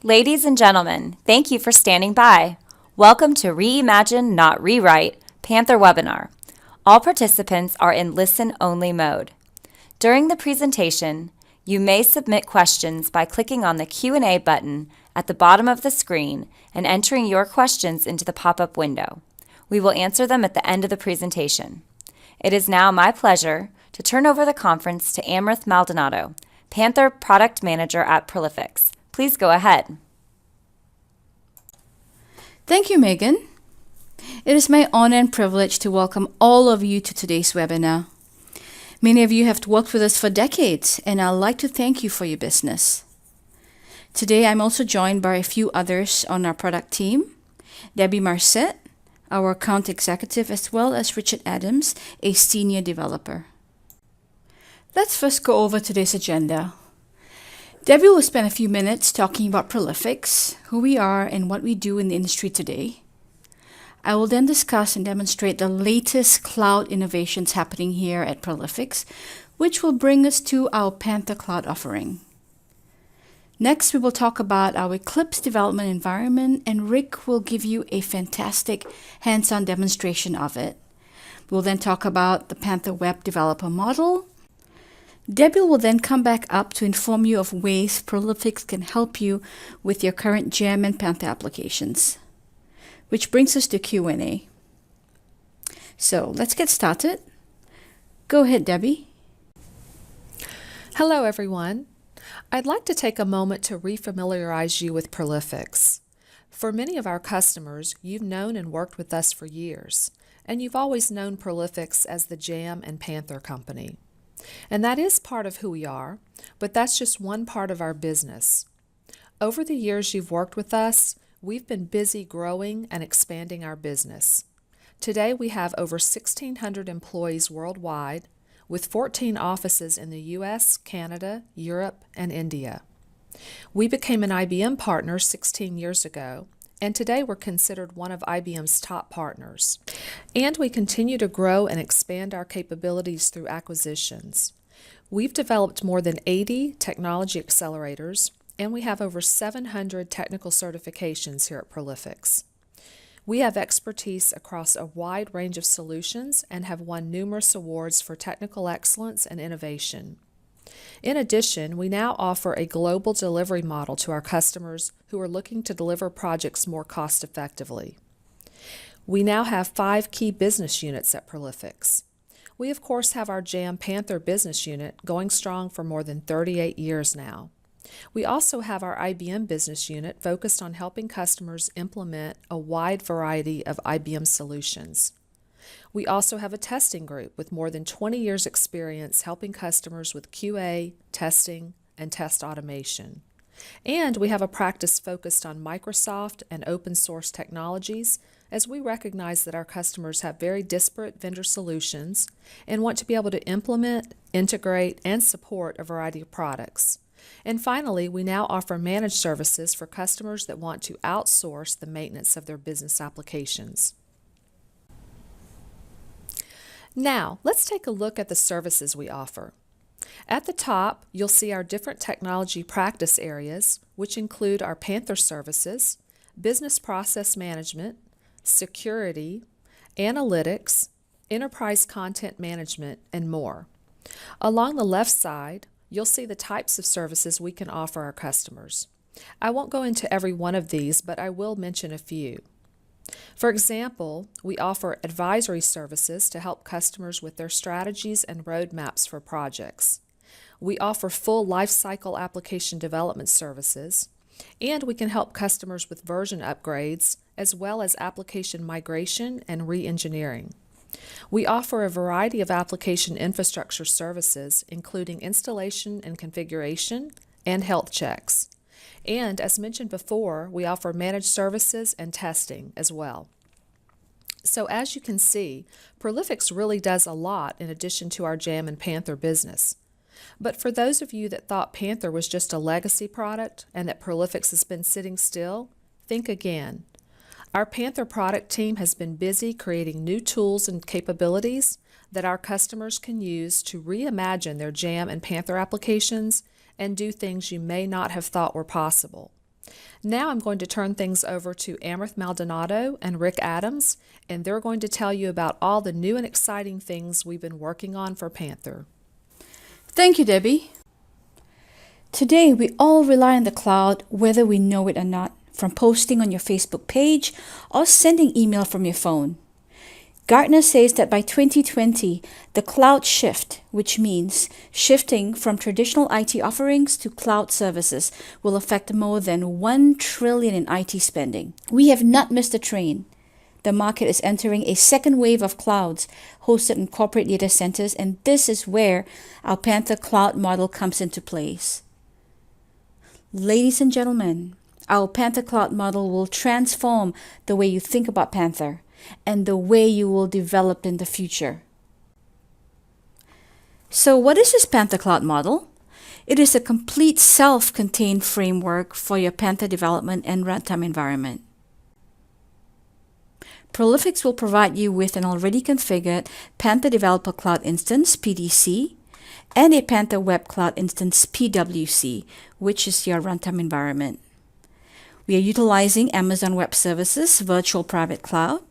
Ladies and gentlemen, thank you for standing by. Welcome to Reimagine, Not Rewrite Panther webinar. All participants are in listen-only mode. During the presentation, you may submit questions by clicking on the Q&A button at the bottom of the screen and entering your questions into the pop-up window. We will answer them at the end of the presentation. It is now my pleasure to turn over the conference to Amrith Maldonado, Panther Product Manager at Prolifics. Please go ahead. Thank you, Megan. It is my honor and privilege to welcome all of you to today's webinar. Many of you have worked with us for decades, and I'd like to thank you for your business. Today, I'm also joined by a few others on our product team, Debbie Marcet, our account executive, as well as Richard Adams, a senior developer. Let's first go over today's agenda. Debbie will spend a few minutes talking about Prolifics, who we are, and what we do in the industry today. I will then discuss and demonstrate the latest cloud innovations happening here at Prolifics, which will bring us to our Panther Cloud offering. Next, we will talk about our Eclipse development environment, and Rick will give you a fantastic hands-on demonstration of it. We'll then talk about the Panther Web Developer Model. Debbie will then come back up to inform you of ways Prolifics can help you with your current JAM and Panther applications. Which brings us to Q&A. So let's get started. Go ahead, Debbie. Hello, everyone. I'd like to take a moment to refamiliarize you with Prolifics. For many of our customers, you've known and worked with us for years, and you've always known Prolifics as the JAM and Panther company. And that is part of who we are, but that's just one part of our business. Over the years you've worked with us, we've been busy growing and expanding our business. Today we have over 1,600 employees worldwide, with 14 offices in the US, Canada, Europe, and India. We became an IBM partner 16 years ago, and today we're considered one of IBM's top partners. And we continue to grow and expand our capabilities through acquisitions. We've developed more than 80 technology accelerators, and we have over 700 technical certifications here at Prolifics. We have expertise across a wide range of solutions and have won numerous awards for technical excellence and innovation. In addition, we now offer a global delivery model to our customers who are looking to deliver projects more cost-effectively. We now have 5 key business units at Prolifics. We, of course, have our JAM Panther business unit going strong for more than 38 years now. We also have our IBM business unit focused on helping customers implement a wide variety of IBM solutions. We also have a testing group with more than 20 years' experience helping customers with QA, testing, and test automation. And we have a practice focused on Microsoft and open source technologies, as we recognize that our customers have very disparate vendor solutions and want to be able to implement, integrate, and support a variety of products. And finally, we now offer managed services for customers that want to outsource the maintenance of their business applications. Now, let's take a look at the services we offer. At the top, you'll see our different technology practice areas, which include our Panther services, business process management, security, analytics, enterprise content management, and more. Along the left side, you'll see the types of services we can offer our customers. I won't go into every one of these, but I will mention a few. For example, we offer advisory services to help customers with their strategies and roadmaps for projects. We offer full lifecycle application development services, and we can help customers with version upgrades as well as application migration and re-engineering. We offer a variety of application infrastructure services, including installation and configuration and health checks. And as mentioned before, we offer managed services and testing as well. So as you can see, Prolifics really does a lot in addition to our JAM and Panther business. But for those of you that thought Panther was just a legacy product and that Prolifics has been sitting still, think again. Our Panther product team has been busy creating new tools and capabilities that our customers can use to reimagine their JAM and Panther applications and do things you may not have thought were possible. Now I'm going to turn things over to Amrith Maldonado and Rick Adams, and they're going to tell you about all the new and exciting things we've been working on for Panther. Thank you, Debbie. Today, we all rely on the cloud, whether we know it or not, from posting on your Facebook page or sending email from your phone. Gartner says that by 2020, the cloud shift, which means shifting from traditional IT offerings to cloud services, will affect more than $1 trillion in IT spending. We have not missed the train. The market is entering a second wave of clouds hosted in corporate data centers, and this is where our Panther cloud model comes into place. Ladies and gentlemen, our Panther cloud model will transform the way you think about Panther and the way you will develop in the future. So what is this Panther cloud model? It is a complete self-contained framework for your Panther development and runtime environment. Prolifics will provide you with an already configured Panther Developer Cloud Instance, PDC, and a Panther Web Cloud Instance, PWC, which is your runtime environment. We are utilizing Amazon Web Services Virtual Private Cloud.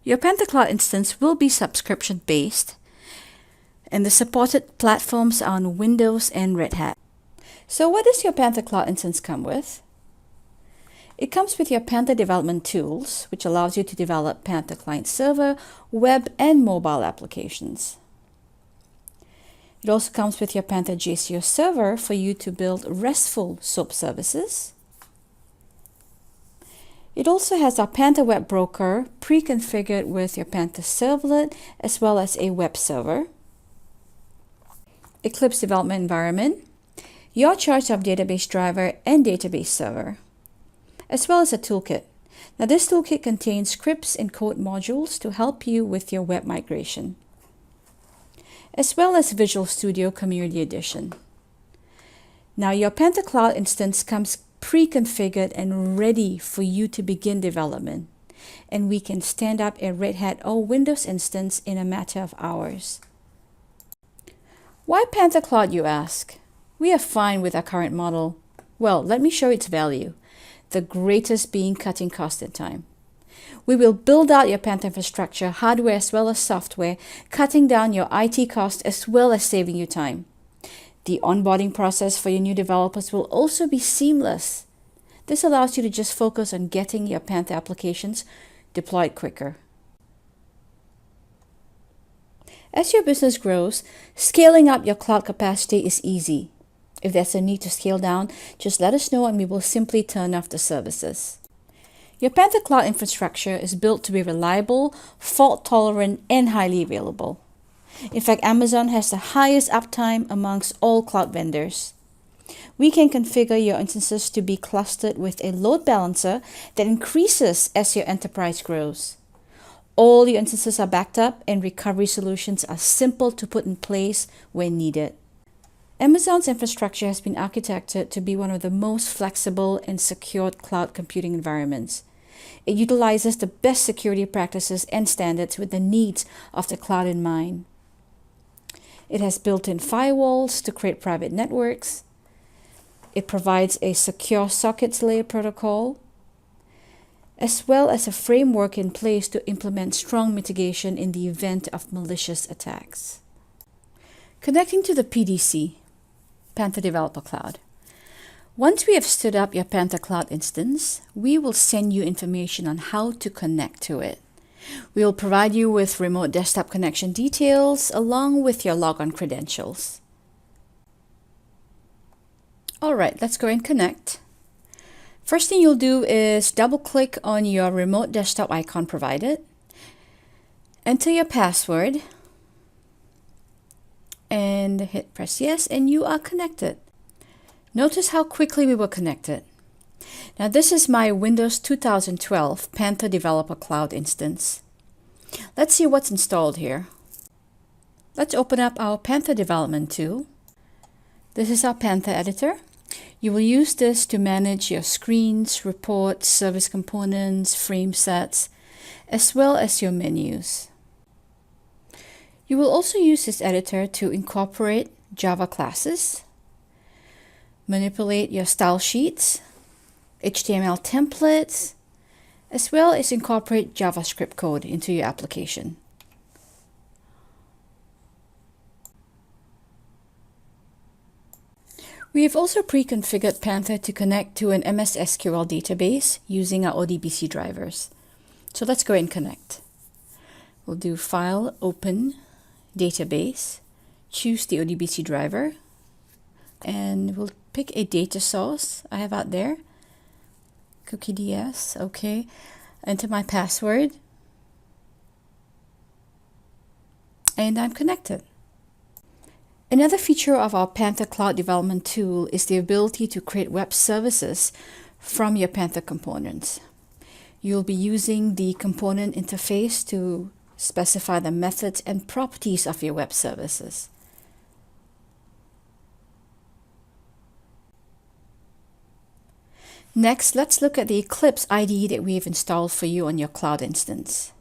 Your Panther Cloud instance will be subscription-based, and the supported platforms are on Windows and Red Hat. So what does your Panther Cloud instance come with? It comes with your Panther development tools, which allows you to develop Panther client server, web, and mobile applications. It also comes with your Panther JCO server for you to build RESTful SOAP services. It also has our Panther Web Broker pre-configured with your Panther Servlet as well as a web server. Eclipse development environment, your choice of database driver and database server, as well as a toolkit. Now this toolkit contains scripts and code modules to help you with your web migration, as well as Visual Studio Community Edition. Now your Panther Cloud instance comes pre-configured and ready for you to begin development, and we can stand up a Red Hat or Windows instance in a matter of hours. Why Panther Cloud, you ask? We are fine with our current model. Well, let me show its value, the greatest being cutting cost and time. We will build out your Panther infrastructure, hardware as well as software, cutting down your IT cost as well as saving you time. The onboarding process for your new developers will also be seamless. This allows you to just focus on getting your Panther applications deployed quicker. As your business grows, scaling up your cloud capacity is easy. If there's a need to scale down, just let us know and we will simply turn off the services. Your Panther cloud infrastructure is built to be reliable, fault-tolerant, and highly available. In fact, Amazon has the highest uptime amongst all cloud vendors. We can configure your instances to be clustered with a load balancer that increases as your enterprise grows. All your instances are backed up and recovery solutions are simple to put in place when needed. Amazon's infrastructure has been architected to be one of the most flexible and secured cloud computing environments. It utilizes the best security practices and standards with the needs of the cloud in mind. It has built-in firewalls to create private networks. It provides a secure sockets layer protocol, as well as a framework in place to implement strong mitigation in the event of malicious attacks. Connecting to the PDC, Panther Developer Cloud. Once we have stood up your Panther Cloud instance, we will send you information on how to connect to it. We will provide you with remote desktop connection details along with your logon credentials. All right, let's go and connect. First thing you'll do is double-click on your remote desktop icon provided. Enter your password and hit press yes, and you are connected. Notice how quickly we were connected. Now this is my Windows 2012 Panther Developer Cloud instance. Let's see what's installed here. Let's open up our Panther development tool. This is our Panther editor. You will use this to manage your screens, reports, service components, frame sets, as well as your menus. You will also use this editor to incorporate Java classes, manipulate your style sheets, HTML templates, as well as incorporate JavaScript code into your application. We have also pre-configured Panther to connect to an MS SQL database using our ODBC drivers. So let's go ahead and connect. We'll do File, Open, Database, choose the ODBC driver, and we'll pick a data source I have out there. CookieDS, okay. Enter my password, and I'm connected. Another feature of our Panther Cloud Development Tool is the ability to create web services from your Panther components. You'll be using the component interface to specify the methods and properties of your web services. Next, let's look at the Eclipse IDE that we have installed for you on your cloud instance.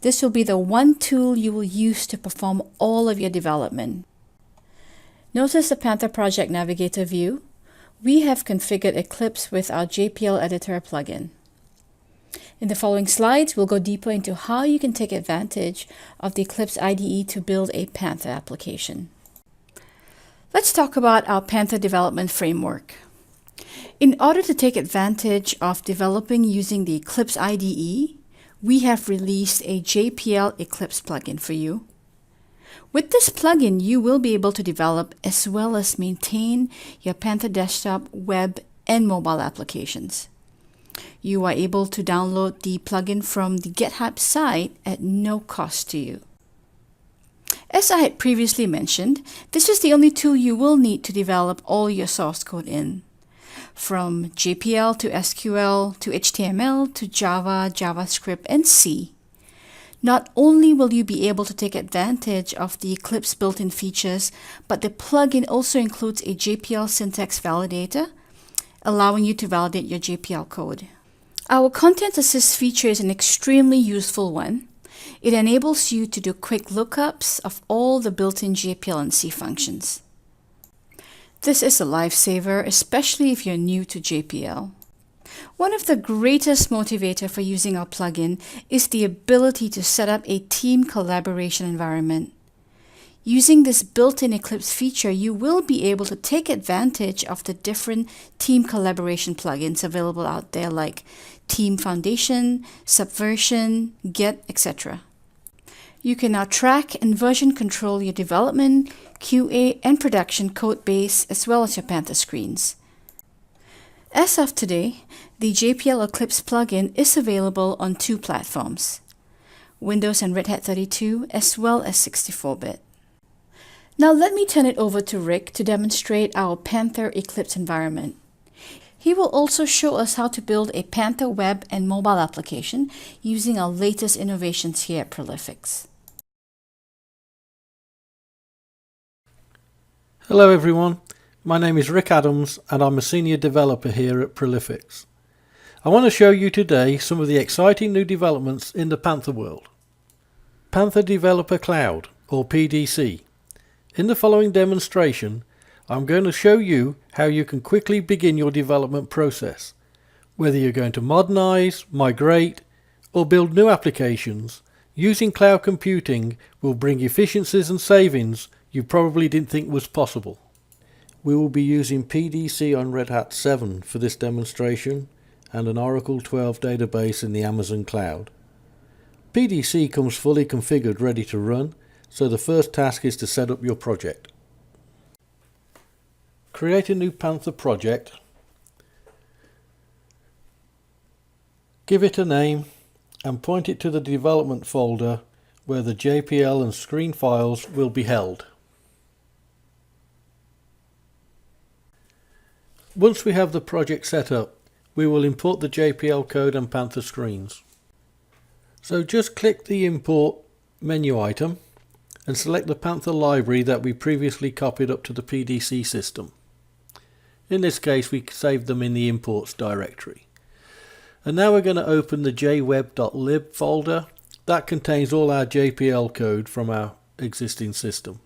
This will be the one tool you will use to perform all of your development. Notice the Panther Project Navigator view. We have configured Eclipse with our JPL Editor plugin. In the following slides, we'll go deeper into how you can take advantage of the Eclipse IDE to build a Panther application. Let's talk about our Panther development framework. In order to take advantage of developing using the Eclipse IDE, we have released a JPL Eclipse plugin for you. With this plugin, you will be able to develop as well as maintain your Panther desktop, web, and mobile applications. You are able to download the plugin from the GitHub site at no cost to you. As I had previously mentioned, this is the only tool you will need to develop all your source code in. From JPL to SQL to HTML to Java, JavaScript, and C. Not only will you be able to take advantage of the Eclipse built-in features, but the plugin also includes a JPL syntax validator, allowing you to validate your JPL code. Our Content Assist feature is an extremely useful one. It enables you to do quick lookups of all the built-in JPL and C functions. This is a lifesaver, especially if you're new to JPL. One of the greatest motivators for using our plugin is the ability to set up a team collaboration environment. Using this built-in Eclipse feature, you will be able to take advantage of the different team collaboration plugins available out there like Team Foundation, Subversion, Get, etc. You can now track and version control your development, QA, and production code base as well as your Panther screens. As of today, the JPL Eclipse plugin is available on two platforms, Windows and Red Hat 32 as well as 64-bit. Now let me turn it over to Rick to demonstrate our Panther Eclipse environment. He will also show us how to build a Panther web and mobile application using our latest innovations here at Prolifics. Hello everyone, my name is Rick Adams and I'm a senior developer here at Prolifics. I want to show you today some of the exciting new developments in the Panther world. Panther Developer Cloud, or PDC. In the following demonstration, I'm going to show you how you can quickly begin your development process. Whether you're going to modernize, migrate, or build new applications, using cloud computing will bring efficiencies and savings you probably didn't think was possible. We will be using PDC on Red Hat 7 for this demonstration and an Oracle 12 database in the Amazon cloud. PDC comes fully configured ready to run, so the first task is to set up your project. Create a new Panther project, give it a name and point it to the development folder where the JPL and screen files will be held. Once we have the project set up, we will import the JPL code and Panther screens. So just click the Import menu item and select the Panther library that we previously copied up to the PDC system. In this case, we saved them in the Imports directory. And now we're going to open the jweb.lib folder. That contains all our JPL code from our existing system.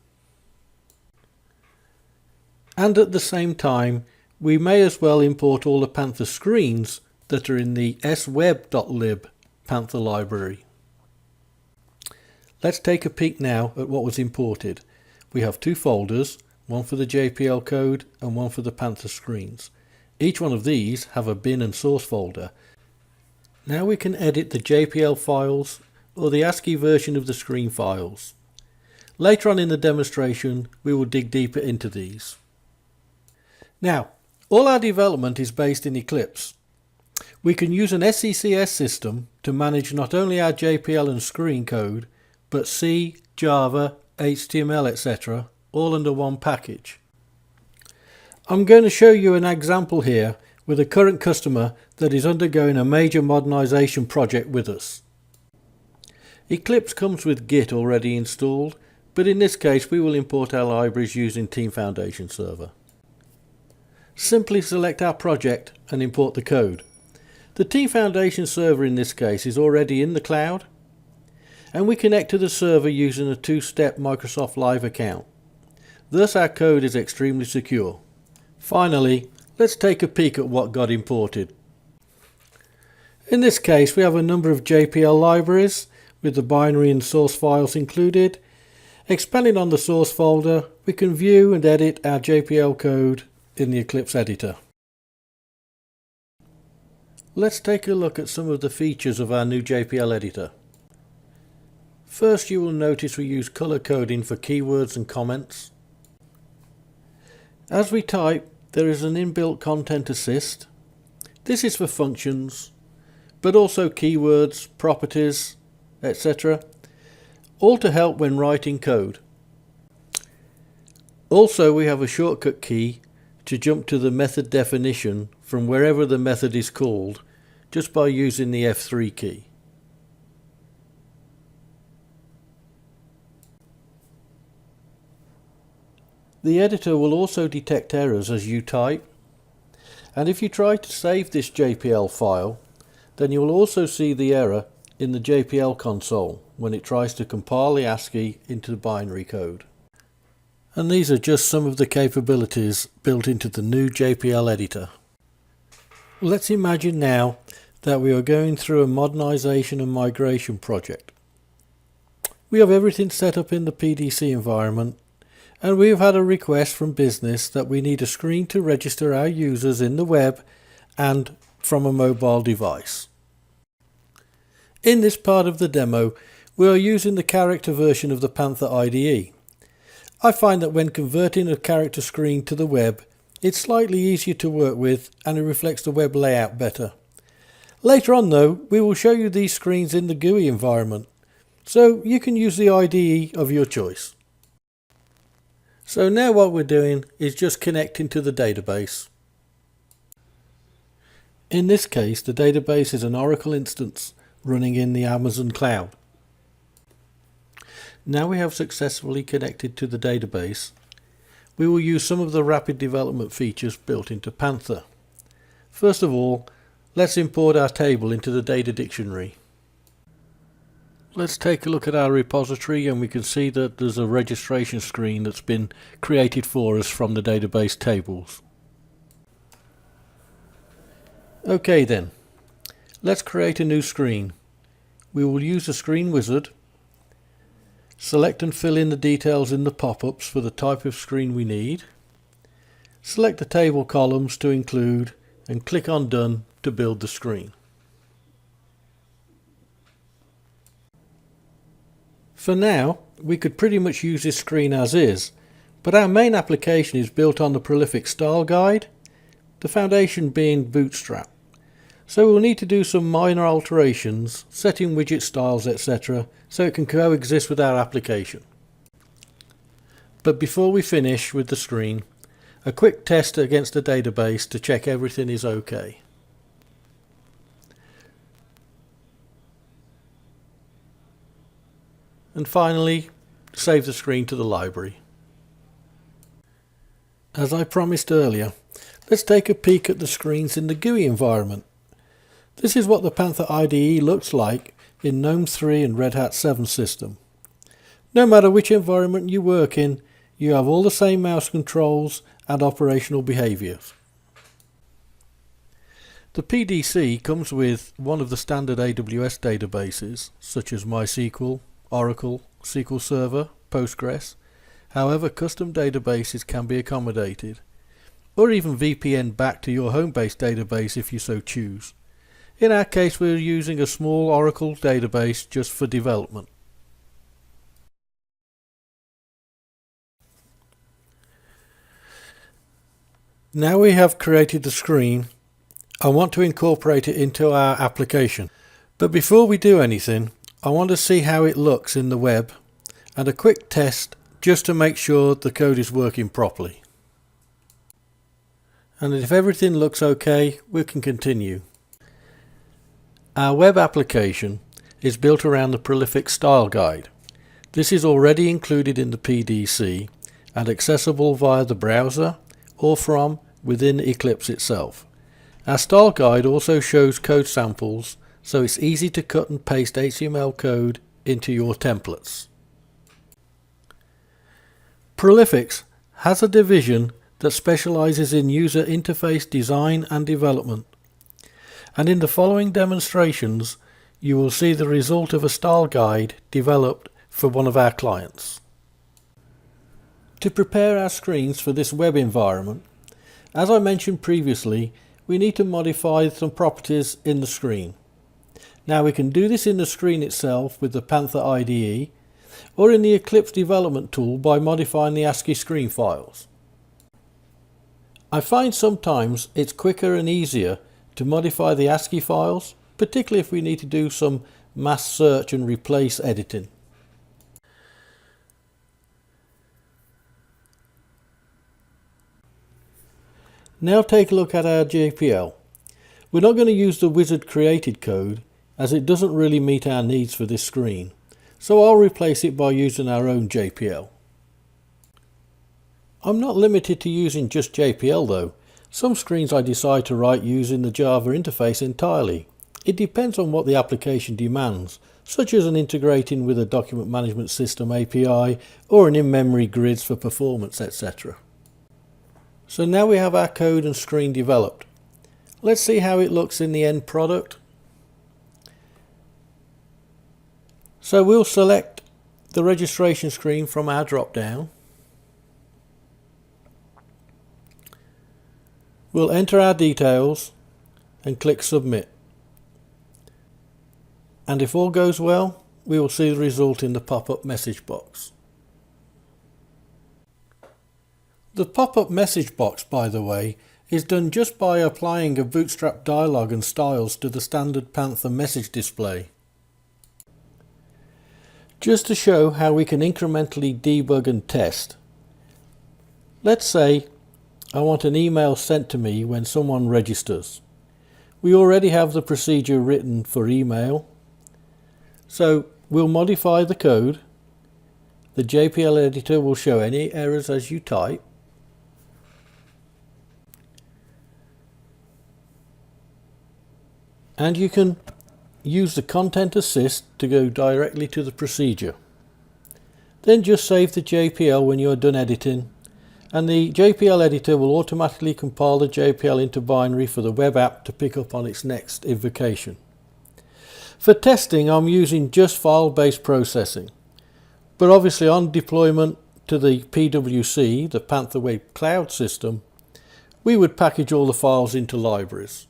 And at the same time, we may as well import all the Panther screens that are in the sweb.lib Panther library. Let's take a peek now at what was imported. We have two folders, one for the JPL code and one for the Panther screens. Each one of these have a bin and source folder. Now we can edit the JPL files or the ASCII version of the screen files. Later on in the demonstration we will dig deeper into these. Now, all our development is based in Eclipse. We can use an SCCS system to manage not only our JPL and screen code, but C, Java, HTML, etc. all under one package. I'm going to show you an example here with a current customer that is undergoing a major modernization project with us. Eclipse comes with Git already installed, but in this case we will import our libraries using Team Foundation Server. Simply select our project and import the code. The Team Foundation Server in this case is already in the cloud, and we connect to the server using a two-step Microsoft Live account. Thus our code is extremely secure. Finally, let's take a peek at what got imported. In this case we have a number of JPL libraries with the binary and source files included. Expanding on the source folder, we can view and edit our JPL code in the Eclipse editor. Let's take a look at some of the features of our new JPL editor. First, you will notice we use color coding for keywords and comments. As we type, there is an inbuilt content assist. This is for functions, but also keywords, properties, etc. all to help when writing code. Also, we have a shortcut key to jump to the method definition from wherever the method is called, just by using the F3 key. The editor will also detect errors as you type, and if you try to save this JPL file, then you will also see the error in the JPL console when it tries to compile the ASCII into the binary code. And these are just some of the capabilities built into the new JPL editor. Let's imagine now that we are going through a modernization and migration project. We have everything set up in the PDC environment, and we have had a request from business that we need a screen to register our users in the web and from a mobile device. In this part of the demo, we are using the character version of the Panther IDE. I find that when converting a character screen to the web, it's slightly easier to work with and it reflects the web layout better. Later on though, we will show you these screens in the GUI environment, so you can use the IDE of your choice. So now what we're doing is just connecting to the database. In this case, the database is an Oracle instance running in the Amazon cloud. Now we have successfully connected to the database, we will use some of the rapid development features built into Panther. First of all, let's import our table into the data dictionary. Let's take a look at our repository, and we can see that there's a registration screen that's been created for us from the database tables. Okay then, let's create a new screen. We will use the screen wizard, select and fill in the details in the pop-ups for the type of screen we need, select the table columns to include, and click on Done to build the screen. For now, we could pretty much use this screen as is, but our main application is built on the Prolific style guide, the foundation being Bootstrap. So we'll need to do some minor alterations, setting widget styles, etc., so it can coexist with our application. But before we finish with the screen, a quick test against the database to check everything is okay. And finally, save the screen to the library. As I promised earlier, let's take a peek at the screens in the GUI environment. This is what the Panther IDE looks like in GNOME 3 and Red Hat 7 system. No matter which environment you work in, you have all the same mouse controls and operational behaviours. The PDC comes with one of the standard AWS databases, such as MySQL, Oracle, SQL Server, Postgres. However, custom databases can be accommodated, or even VPN back to your home-based database if you so choose. In our case, we're using a small Oracle database just for development. Now we have created the screen, I want to incorporate it into our application. But before we do anything, I want to see how it looks in the web and a quick test just to make sure the code is working properly. And if everything looks okay, we can continue. Our web application is built around the Prolific style guide. This is already included in the PDC and accessible via the browser or from within Eclipse itself. Our style guide also shows code samples, so it's easy to cut and paste HTML code into your templates. Prolific has a division that specializes in user interface design and development. And in the following demonstrations, you will see the result of a style guide developed for one of our clients. To prepare our screens for this web environment, as I mentioned previously, we need to modify some properties in the screen. Now we can do this in the screen itself with the Panther IDE, or in the Eclipse development tool by modifying the ASCII screen files. I find sometimes it's quicker and easier to modify the ASCII files, particularly if we need to do some mass search and replace editing. Now take a look at our JPL. We're not going to use the wizard created code as it doesn't really meet our needs for this screen, so I'll replace it by using our own JPL. I'm not limited to using just JPL though. Some screens I decide to write using the Java interface entirely. It depends on what the application demands, such as an integrating with a document management system API or an in-memory grids for performance, etc. So now we have our code and screen developed. Let's see how it looks in the end product. So we'll select the registration screen from our drop down. We'll enter our details and click submit. And if all goes well, we will see the result in the pop-up message box. The pop-up message box, by the way, is done just by applying a bootstrap dialog and styles to the standard Panther message display. Just to show how we can incrementally debug and test. Let's say I want an email sent to me when someone registers. We already have the procedure written for email, so we'll modify the code. The JPL editor will show any errors as you type. And you can use the content assist to go directly to the procedure. Then just save the JPL when you're done editing, and the JPL editor will automatically compile the JPL into binary for the web app to pick up on its next invocation. For testing, I'm using just file-based processing, but obviously on deployment to the PWC, the Panther Web Cloud system, we would package all the files into libraries.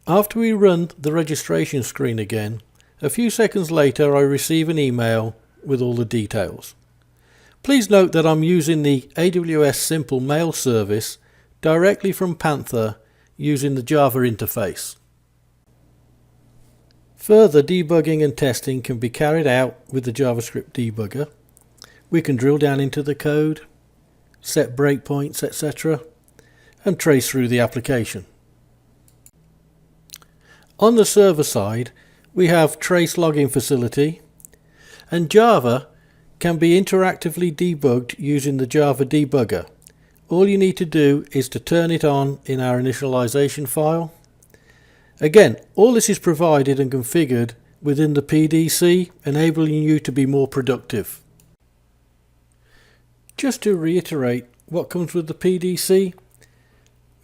After we run the registration screen again, a few seconds later I receive an email with all the details. Please note that I'm using the AWS Simple Mail service directly from Panther using the Java interface. Further debugging and testing can be carried out with the JavaScript debugger. We can drill down into the code, set breakpoints, etc., and trace through the application. On the server side, we have trace logging facility, and Java can be interactively debugged using the Java debugger. All you need to do is to turn it on in our initialization file. Again, all this is provided and configured within the PDC, enabling you to be more productive. Just to reiterate what comes with the PDC,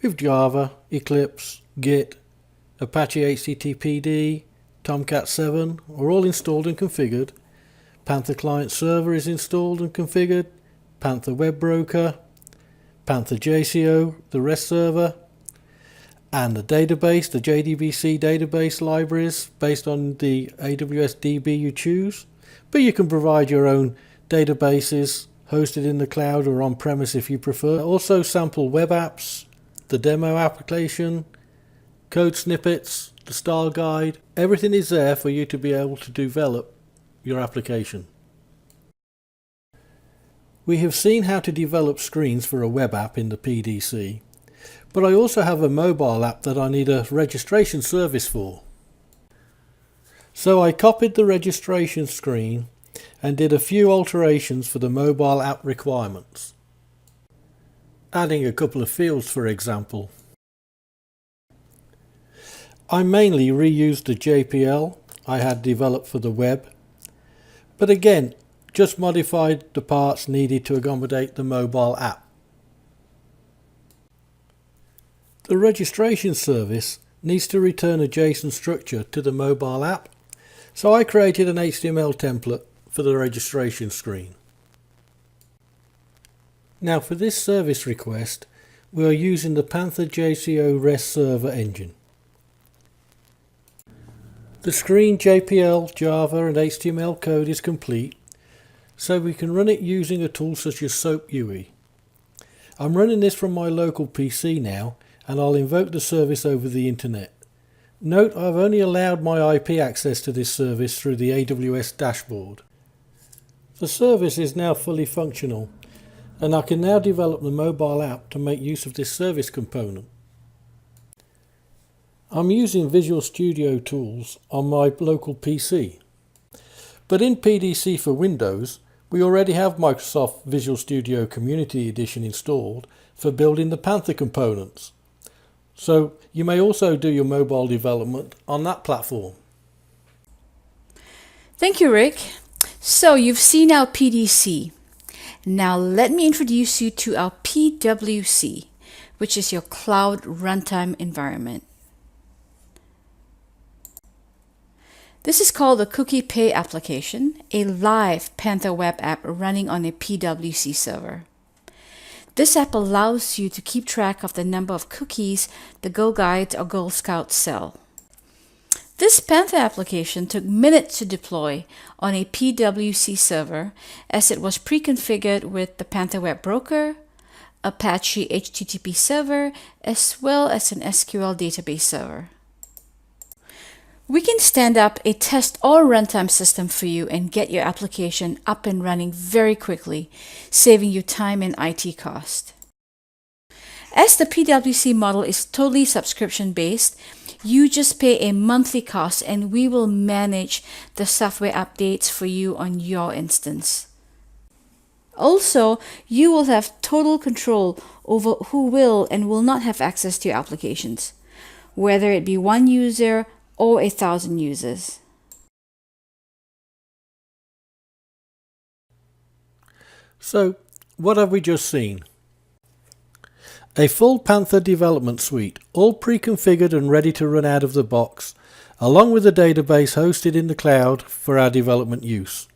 with Java, Eclipse, Git, Apache HTTPD, Tomcat 7 are all installed and configured. Panther Client Server is installed and configured. Panther Web Broker, Panther JCO, the REST server, and the database, the JDBC database libraries based on the AWS DB you choose. But you can provide your own databases hosted in the cloud or on-premise if you prefer. Also sample web apps, the demo application, code snippets, the style guide. Everything is there for you to be able to develop your application. We have seen how to develop screens for a web app in the PDC, but I also have a mobile app that I need a registration service for. So I copied the registration screen and did a few alterations for the mobile app requirements, adding a couple of fields for example. I mainly reused the JPL I had developed for the web, but again just modified the parts needed to accommodate the mobile app. The registration service needs to return a JSON structure to the mobile app, so I created an HTML template for the registration screen. Now for this service request we are using the Panther JCO REST server engine. The screen JPL, Java and HTML code is complete, so we can run it using a tool such as SOAP UI. I'm running this from my local PC now, and I'll invoke the service over the internet. Note I've only allowed my IP access to this service through the AWS dashboard. The service is now fully functional, and I can now develop the mobile app to make use of this service component. I'm using Visual Studio tools on my local PC, but in PDC for Windows we already have Microsoft Visual Studio Community Edition installed for building the Panther components, so you may also do your mobile development on that platform. Thank you, Rick. So you've seen our PDC. Now let me introduce you to our PWC, which is your Cloud Runtime Environment. This is called the Cookie Pay application, a live Panther web app running on a PWC server. This app allows you to keep track of the number of cookies the Go Guides or Girl Scouts sell. This Panther application took minutes to deploy on a PWC server as it was pre-configured with the Panther Web Broker, Apache HTTP server, as well as an SQL database server. We can stand up a test or runtime system for you and get your application up and running very quickly, saving you time and IT cost. As the PWC model is totally subscription-based, you just pay a monthly cost and we will manage the software updates for you on your instance. Also, you will have total control over who will and will not have access to your applications, whether it be one user or 1,000 users. So, what have we just seen? A full Panther development suite, all pre-configured and ready to run out of the box, along with a database hosted in the cloud for our development use.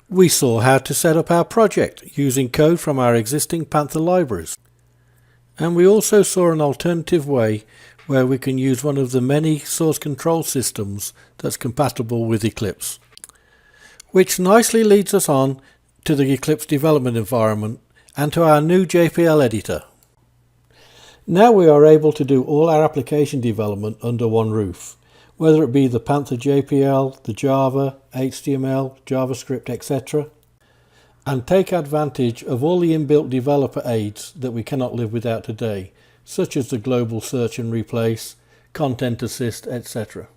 We saw how to set up our project using code from our existing Panther libraries. And we also saw an alternative way where we can use one of the many source control systems that's compatible with Eclipse. Which nicely leads us on to the Eclipse development environment and to our new JPL editor. Now we are able to do all our application development under one roof, whether it be the Panther JPL, the Java, HTML, JavaScript, etc., and take advantage of all the inbuilt developer aids that we cannot live without today, such as the global search and replace, content assist, etc.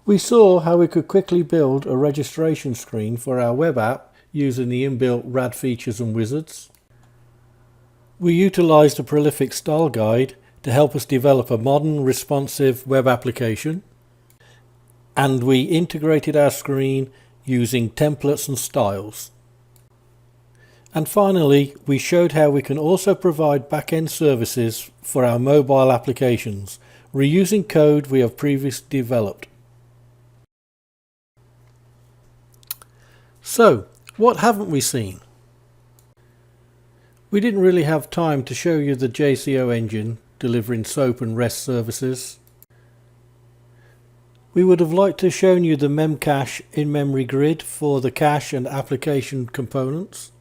We saw how we could quickly build a registration screen for our web app using the inbuilt RAD features and wizards. We utilised a prolific style guide to help us develop a modern, responsive web application, and we integrated our screen using templates and styles. And finally, we showed how we can also provide back-end services for our mobile applications, reusing code we have previously developed. So, what haven't we seen? We didn't really have time to show you the JCO engine delivering SOAP and REST services. We would have liked to have shown you the memcache in-memory grid for the cache and application components.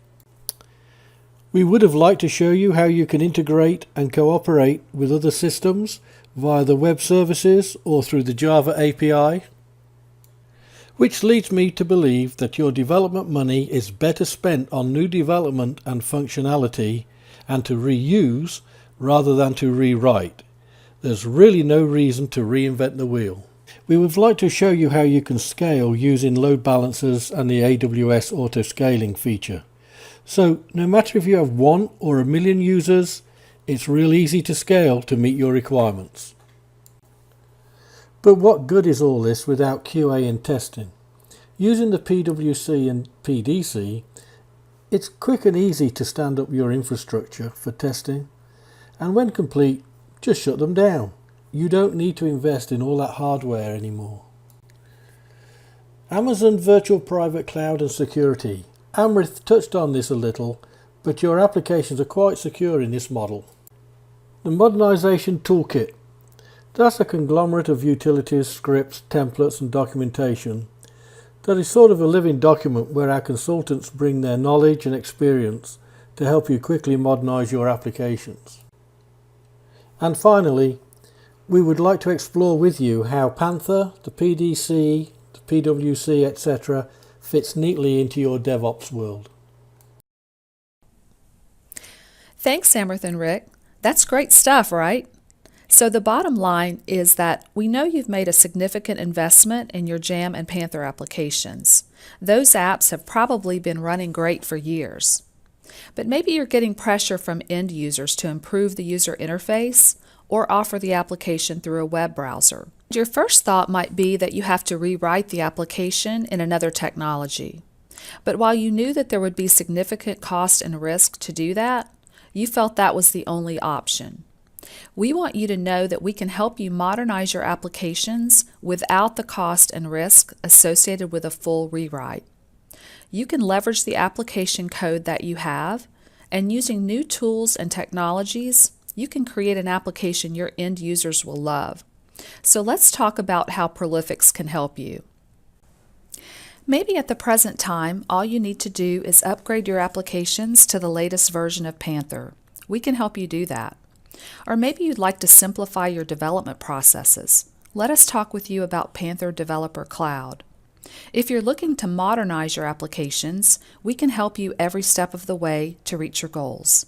We would have liked to show you how you can integrate and cooperate with other systems via the web services or through the Java API. Which leads me to believe that your development money is better spent on new development and functionality and to reuse rather than to rewrite. There's really no reason to reinvent the wheel. We would like to show you how you can scale using load balancers and the AWS auto scaling feature. So no matter if you have 1 or 1 million users, it's real easy to scale to meet your requirements. But what good is all this without QA and testing? Using the PWC and PDC, it's quick and easy to stand up your infrastructure for testing, and when complete, just shut them down. You don't need to invest in all that hardware anymore. Amazon Virtual Private Cloud and Security. Amrith touched on this a little, but your applications are quite secure in this model. The Modernization Toolkit. That's a conglomerate of utilities, scripts, templates and documentation that is sort of a living document where our consultants bring their knowledge and experience to help you quickly modernize your applications. And finally, we would like to explore with you how Panther, the PDC, the PWC, etc. fits neatly into your DevOps world. Thanks, Amrith and Rick. That's great stuff, right? So the bottom line is that we know you've made a significant investment in your JAM and Panther applications. Those apps have probably been running great for years. But maybe you're getting pressure from end users to improve the user interface or offer the application through a web browser. Your first thought might be that you have to rewrite the application in another technology. But while you knew that there would be significant cost and risk to do that, you felt that was the only option. We want you to know that we can help you modernize your applications without the cost and risk associated with a full rewrite. You can leverage the application code that you have, and using new tools and technologies, you can create an application your end users will love. So let's talk about how Prolifics can help you. Maybe at the present time, all you need to do is upgrade your applications to the latest version of Panther. We can help you do that. Or maybe you'd like to simplify your development processes. Let us talk with you about Panther Developer Cloud. If you're looking to modernize your applications, we can help you every step of the way to reach your goals.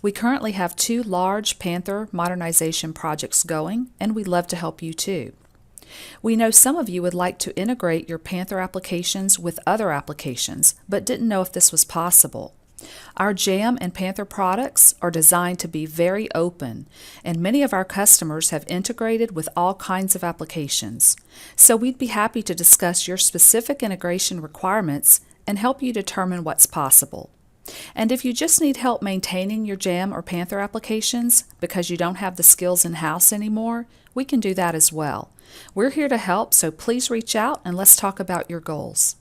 We currently have 2 large Panther modernization projects going, and we'd love to help you too. We know some of you would like to integrate your Panther applications with other applications, but didn't know if this was possible. Our JAM and Panther products are designed to be very open, and many of our customers have integrated with all kinds of applications. So we'd be happy to discuss your specific integration requirements and help you determine what's possible. And if you just need help maintaining your JAM or Panther applications because you don't have the skills in-house anymore, we can do that as well. We're here to help, so please reach out and let's talk about your goals.